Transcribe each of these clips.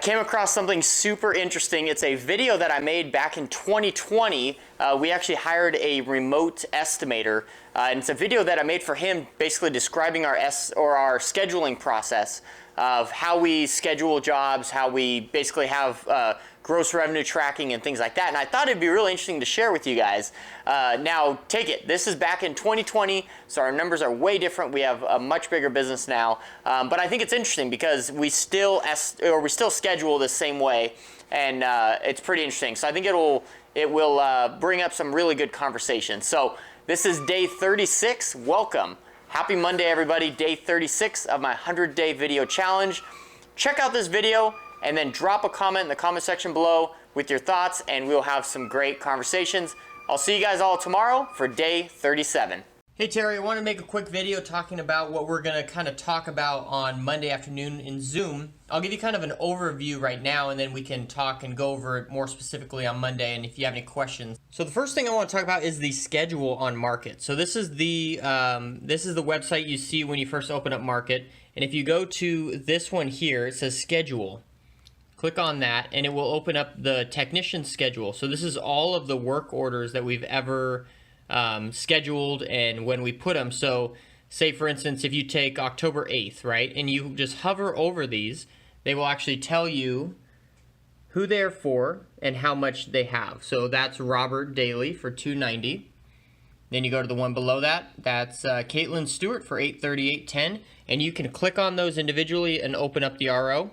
Came across something super interesting. It's a video that I made back in 2020. We actually hired a remote estimator, and it's a video that I made for him, basically describing our scheduling process of how we schedule jobs, how we basically have gross revenue tracking and things like that. And I thought it'd be really interesting to share with you guys. Now, take it. This is back in 2020, so our numbers are way different. We have a much bigger business now. But I think it's interesting because we still schedule the same way, and it's pretty interesting. So I think it will bring up some really good conversations. So this is day 36. Welcome. Happy Monday, everybody. Day 36 of my 100-day video challenge. Check out this video and then drop a comment in the comment section below with your thoughts, and we'll have some great conversations. I'll see you guys all tomorrow for day 37. Hey Terry, I want to make a quick video talking about what we're going to kind of talk about on Monday afternoon in Zoom. I'll give you kind of an overview right now, and then we can talk and go over it more specifically on Monday, and if you have any questions. So the first thing I want to talk about is the schedule on Market. So this is the website you see when you first open up Market, and if you go to this one here, it says Schedule. Click on that, and it will open up the technician schedule. So this is all of the work orders that we've ever scheduled and when we put them. So say for instance, if you take October 8th, right, and you just hover over these, they will actually tell you who they're for and how much they have. So that's Robert Daly for $290. Then you go to the one below that, that's Caitlin Stewart for $838.10, and you can click on those individually and open up the RO.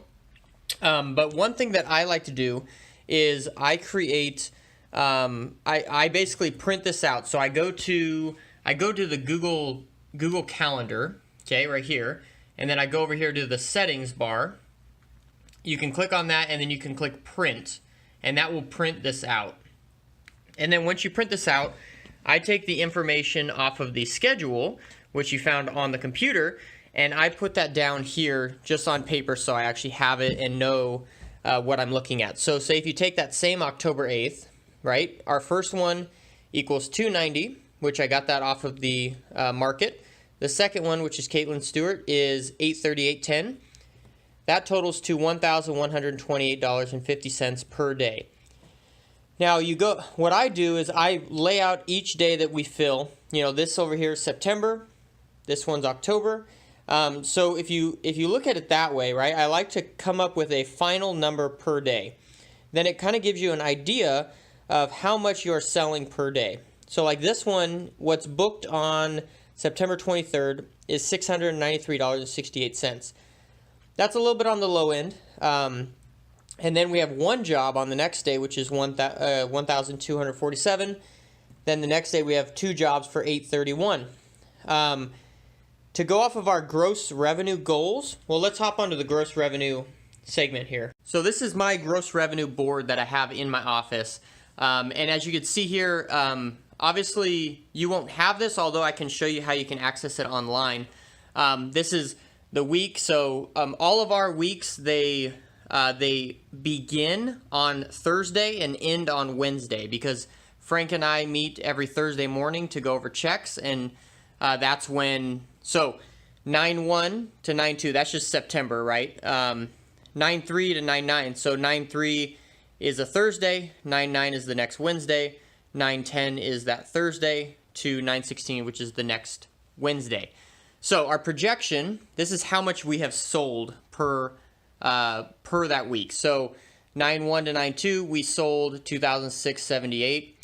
But one thing that I like to do is I create I basically print this out. So I go to the Google Calendar, okay, right here, and then I go over here to the settings bar. You can click on that, and then you can click print, and that will print this out. And then once you print this out, I take the information off of the schedule, which you found on the computer, and I put that down here just on paper so I actually have it and know what I'm looking at. So say if you take that same October 8th, right? Our first one equals $290, which I got that off of the Market. The second one, which is Caitlin Stewart, is $838.10. That totals to $1,128.50 per day. Now what I do is I lay out each day that we fill. You know, this over here is September. This one's October. So if you look at it that way, right? I like to come up with a final number per day. Then it kind of gives you an idea of how much you're selling per day. So like this one, what's booked on September 23rd is $693.68. That's a little bit on the low end. And then we have one job on the next day, which is $1,247. Then the next day we have two jobs for $831. To go off of our gross revenue goals, well, let's hop onto the gross revenue segment here. So this is my gross revenue board that I have in my office. And as you can see here, obviously you won't have this, although I can show you how you can access it online. This is the week. So all of our weeks, they begin on Thursday and end on Wednesday, because Frank and I meet every Thursday morning to go over checks, and that's when, so 9/1 to 9/2, that's just September, right? 9/3 to 9/9, so 9/3 is a Thursday, 9/9 is the next Wednesday, 9/10 is that Thursday, to 9/16, which is the next Wednesday. So our projection, this is how much we have sold per that week. So 9/1 to 9/2, we sold 2,678,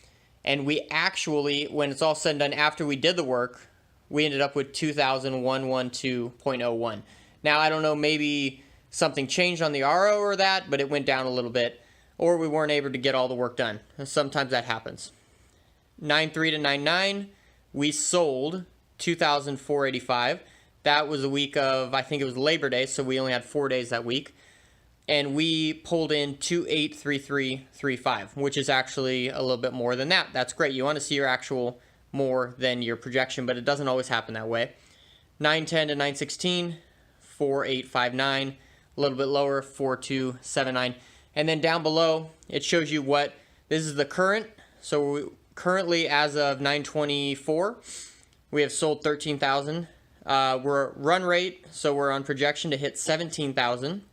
and we actually, when it's all said and done, after we did the work, we ended up with 2,112.01. Now I don't know, maybe something changed on the RO or that, but it went down a little bit, or we weren't able to get all the work done. Sometimes that happens. 9/3 to 9/9, we sold 2,485. That was the week of, I think it was Labor Day, so we only had 4 days that week. And we pulled in 283335, which is actually a little bit more than that. That's great. You want to see your actual more than your projection, but it doesn't always happen that way. 9/10 to 9/16, 4859, a little bit lower, 4279. And then down below, it shows you what, this is the current. So currently, as of 9/24, we have sold 13,000. We're run rate, so we're on projection to hit 17,000.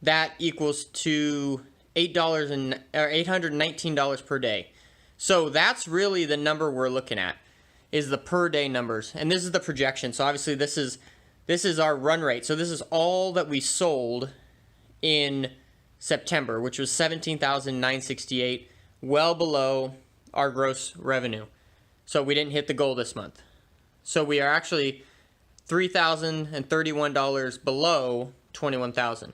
that equals to $819 per day. So that's really the number we're looking at, is the per day numbers. And this is the projection. So obviously this is our run rate. So this is all that we sold in September, which was $17,968, well below our gross revenue. So we didn't hit the goal this month. So we are actually $3,031 below $21,000.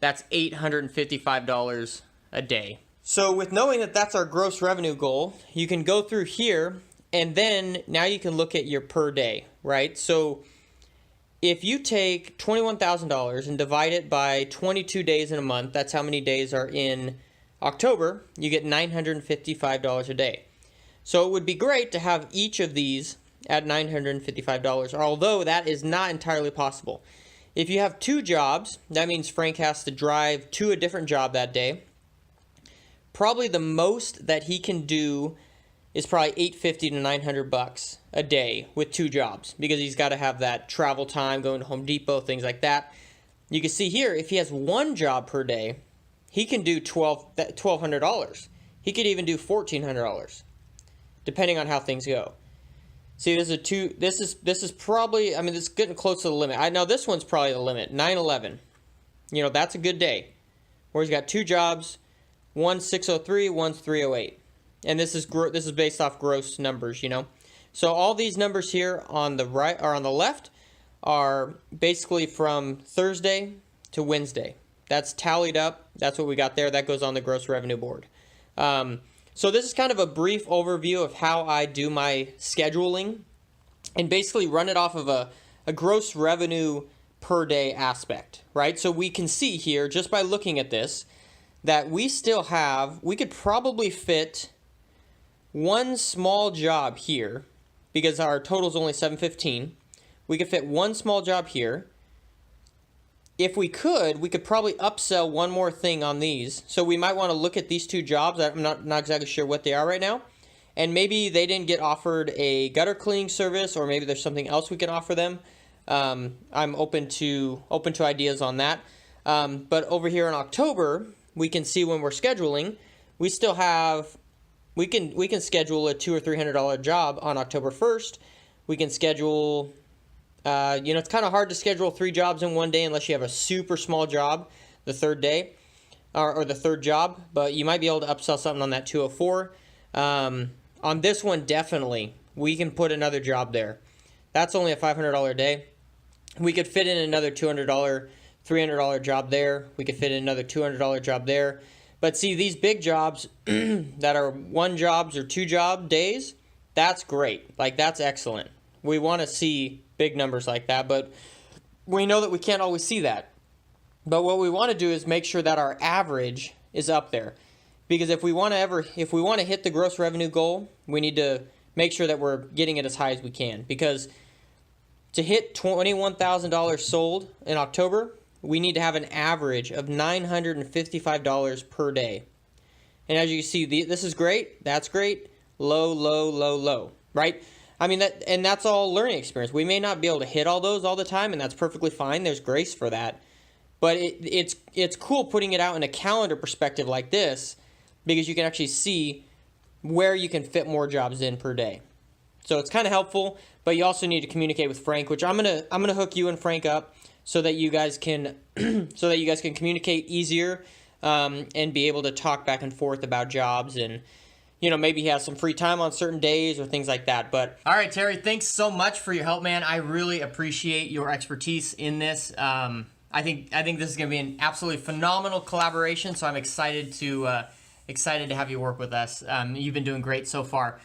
That's $855 a day. So with knowing that that's our gross revenue goal, you can go through here and then now you can look at your per day, right? So if you take $21,000 and divide it by 22 days in a month, that's how many days are in October, you get $955 a day. So it would be great to have each of these at $955, although that is not entirely possible. If you have 2 jobs, that means Frank has to drive to a different job that day. Probably the most that he can do is probably $850 to $900 a day with 2 jobs, because he's got to have that travel time, going to Home Depot, things like that. You can see here, if he has 1 job per day, he can do $1,200. He could even do $1,400, depending on how things go. See, this is probably, I mean, it's getting close to the limit. I know this one's probably the limit, 911. You know, that's a good day, where he's got 2 jobs, one's 603, one's 308. And this is based off gross numbers, you know. So all these numbers here on the right or on the left are basically from Thursday to Wednesday. That's tallied up. That's what we got there. That goes on the gross revenue board. So this is kind of a brief overview of how I do my scheduling, and basically run it off of a gross revenue per day aspect, right? So we can see here, just by looking at this, that we could probably fit 1 small job here, because our total is only $715. We could fit 1 small job here. If we could probably upsell 1 more thing on these. So we might want to look at these 2 jobs. I'm not exactly sure what they are right now. And maybe they didn't get offered a gutter cleaning service, or maybe there's something else we can offer them. I'm open to ideas on that. But over here in October, we can see when we're scheduling, we still have, we can schedule a $200 or $300 job on October 1st. We can schedule, it's kind of hard to schedule 3 jobs in one day unless you have a super small job the 3rd day, or the 3rd job, but you might be able to upsell something on that 204. On this one, definitely, we can put another job there. That's only a $500 a day. We could fit in another $200, $300 job there. We could fit in another $200 job there. But see, these big jobs that are 1 jobs or 2 job days, that's great. Like, that's excellent. We want to see big numbers like that, but we know that we can't always see that. But what we want to do is make sure that our average is up there. Because if we want to hit the gross revenue goal, we need to make sure that we're getting it as high as we can. Because to hit $21,000 sold in October, we need to have an average of $955 per day. And as you can see, this is great, that's great, low, low, low, low, right? I mean, that's all learning experience. We may not be able to hit all those all the time, and that's perfectly fine. There's grace for that. But it's cool putting it out in a calendar perspective like this, because you can actually see where you can fit more jobs in per day. So it's kind of helpful, but you also need to communicate with Frank, which I'm gonna hook you and Frank up so that you guys can communicate easier, and be able to talk back and forth about jobs, and maybe he has some free time on certain days or things like that. But all right, Terry, thanks so much for your help, man. I really appreciate your expertise in this. I think this is gonna be an absolutely phenomenal collaboration. So I'm excited to have you work with us. You've been doing great so far.